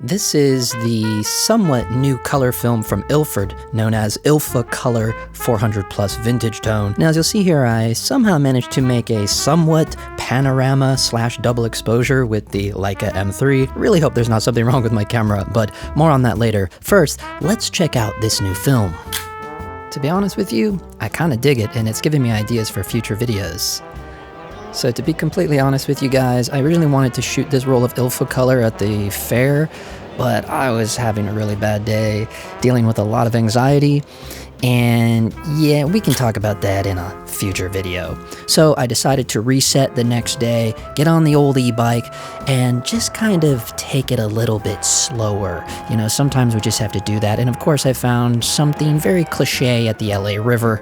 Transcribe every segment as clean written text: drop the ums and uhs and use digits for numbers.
This is the somewhat new color film from Ilford, known as Ilfocolor 400 Plus Vintage Tone. Now, as you'll see here, I somehow managed to make a somewhat panorama / double exposure with the Leica M3. Really hope there's not something wrong with my camera, but more on that later. First, let's check out this new film. To be honest with you, I kinda dig it, and it's giving me ideas for future videos. So to be completely honest with you guys, I originally wanted to shoot this roll of Ilfocolor at the fair, but I was having a really bad day, dealing with a lot of anxiety, and yeah, we can talk about that in a future video. So I decided to reset the next day, get on the old e-bike, and just kind of take it a little bit slower. You know, sometimes we just have to do that, and of course I found something very cliche at the LA River.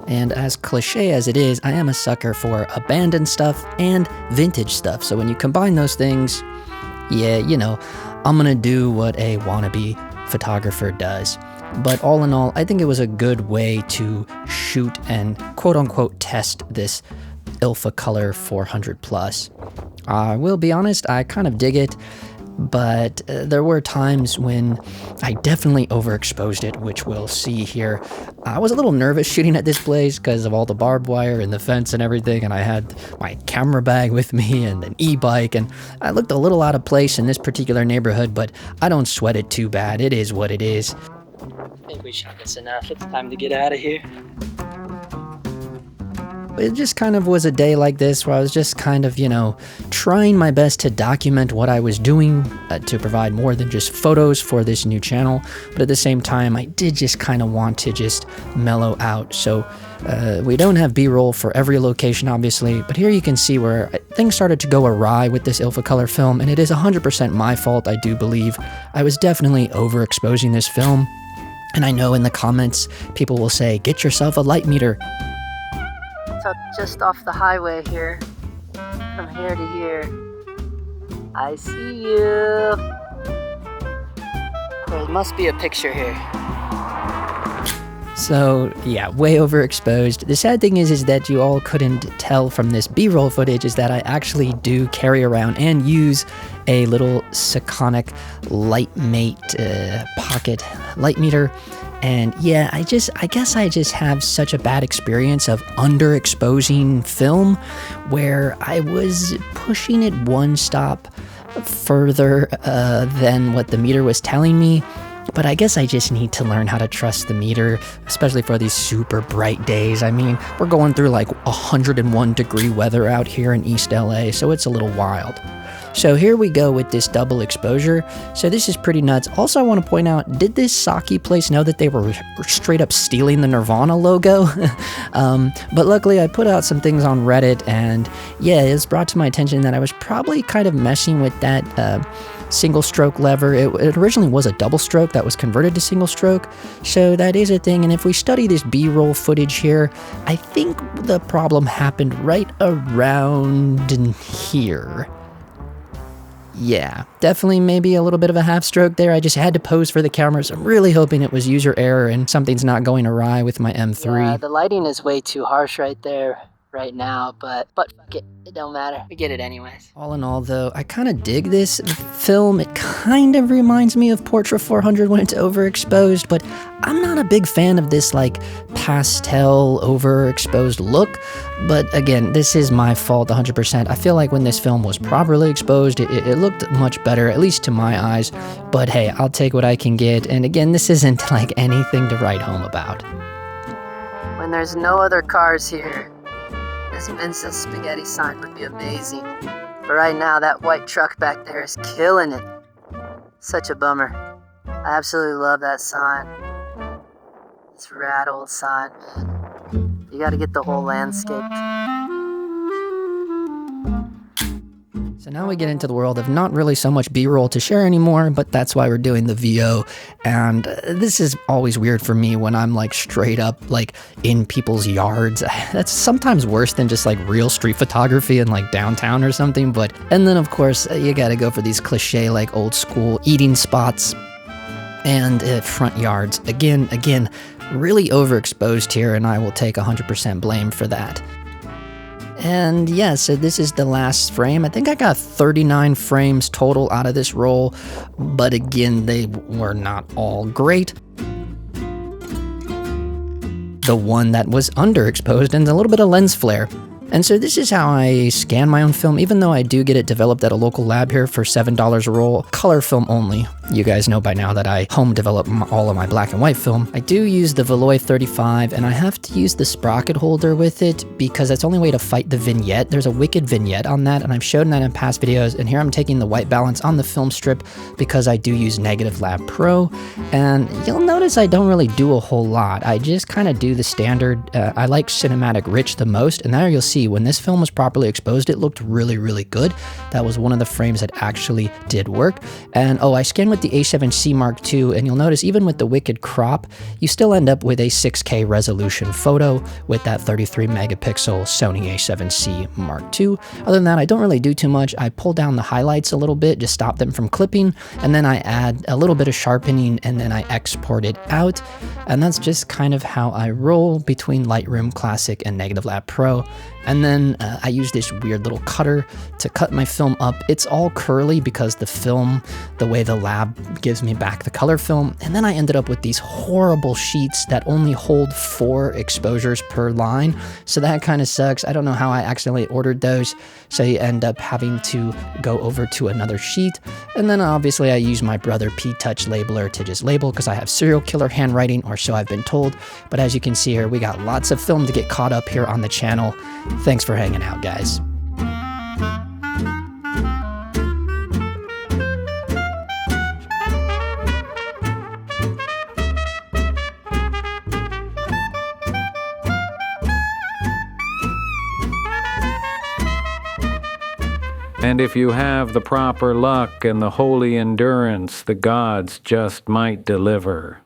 And as cliche as it is, I am a sucker for abandoned stuff and vintage stuff. So when you combine those things, yeah, you know, I'm gonna do what a wannabe photographer does. But all in all, I think it was a good way to shoot and quote-unquote test this Ilfocolor 400 Plus. I will be honest, I kind of dig it. But there were times when I definitely overexposed it, which we'll see here. I was a little nervous shooting at this place because of all the barbed wire and the fence and everything, and I had my camera bag with me and an e-bike, and I looked a little out of place in this particular neighborhood, but I don't sweat it too bad. It is what it is. I think we shot this enough. It's time to get out of here. It just kind of was a day like this where I was just kind of, you know, trying my best to document what I was doing to provide more than just photos for this new channel. But at the same time, I did just kind of want to just mellow out. So we don't have B-roll for every location, obviously, but here you can see where things started to go awry with this Ilfocolor film, and it is 100% my fault, I do believe. I was definitely overexposing this film, and I know in the comments, people will say, get yourself a light meter. Just off the highway here, from here to here. I see you. There must be a picture here. So yeah, way overexposed. The sad thing is that you all couldn't tell from this B-roll footage is that I actually do carry around and use a little Sekonic Lightmate pocket light meter. And yeah, I guess I just have such a bad experience of underexposing film where I was pushing it one stop further than what the meter was telling me. But I guess I just need to learn how to trust the meter, especially for these super bright days. I mean, we're going through like 101-degree weather out here in East LA, so it's a little wild. So here we go with this double exposure. So this is pretty nuts. Also, I want to point out, did this sake place know that they were straight up stealing the Nirvana logo? But luckily I put out some things on Reddit, and yeah, it's brought to my attention that I was probably kind of messing with that single stroke lever. It originally was a double stroke that was converted to single stroke, so that is a thing. And if we study this B-roll footage here, I think the problem happened right around in here. Yeah, definitely maybe a little bit of a half stroke there. I just had to pose for the camera, so I'm really hoping it was user error and something's not going awry with my M3. Yeah, the lighting is way too harsh right there right now, but fuck it, it don't matter. We get it anyways. All in all though, I kind of dig this film. It kind of reminds me of Portra 400 when it's overexposed, but I'm not a big fan of this like pastel overexposed look. But again, this is my fault 100%. I feel like when this film was properly exposed, it looked much better, at least to my eyes. But hey, I'll take what I can get. And again, this isn't like anything to write home about. When there's no other cars here, this Vincent Spaghetti sign would be amazing. But right now, that white truck back there is killing it. Such a bummer. I absolutely love that sign. It's a rad old sign. You gotta get the whole landscape. So now we get into the world of not really so much B-roll to share anymore, but that's why we're doing the VO. And this is always weird for me when I'm like straight up like in people's yards. That's sometimes worse than just like real street photography in like downtown or something. And then of course you gotta go for these cliche like old school eating spots and front yards. Again, really overexposed here, and I will take 100% blame for that. And yeah, so this is the last frame. I think I got 39 frames total out of this roll, but again, they were not all great. The one that was underexposed and a little bit of lens flare. And so this is how I scan my own film, even though I do get it developed at a local lab here for $7 a roll, color film only. You guys know by now that I home develop all of my black and white film. I do use the Veloy 35, and I have to use the sprocket holder with it because that's the only way to fight the vignette. There's a wicked vignette on that, and I've shown that in past videos, and here I'm taking the white balance on the film strip because I do use Negative Lab Pro, and you'll notice I don't really do a whole lot. I just kind of do the standard. I like Cinematic Rich the most, and there you'll see when this film was properly exposed, it looked really, really good. That was one of the frames that actually did work. And oh, I scanned with the A7C Mark II, and you'll notice even with the wicked crop, you still end up with a 6K resolution photo with that 33 megapixel Sony A7C Mark II. Other than that, I don't really do too much. I pull down the highlights a little bit, just stop them from clipping, and then I add a little bit of sharpening, and then I export it out. And that's just kind of how I roll between Lightroom Classic and Negative Lab Pro. And then I use this weird little cutter to cut my film up. It's all curly because the film, the way the lab gives me back the color film. And then I ended up with these horrible sheets that only hold 4 exposures per line. So that kind of sucks. I don't know how I accidentally ordered those. So you end up having to go over to another sheet. And then obviously I use my Brother P-Touch labeler to just label because I have serial killer handwriting, or so I've been told. But as you can see here, we got lots of film to get caught up here on the channel. Thanks for hanging out, guys. And if you have the proper luck and the holy endurance, the gods just might deliver.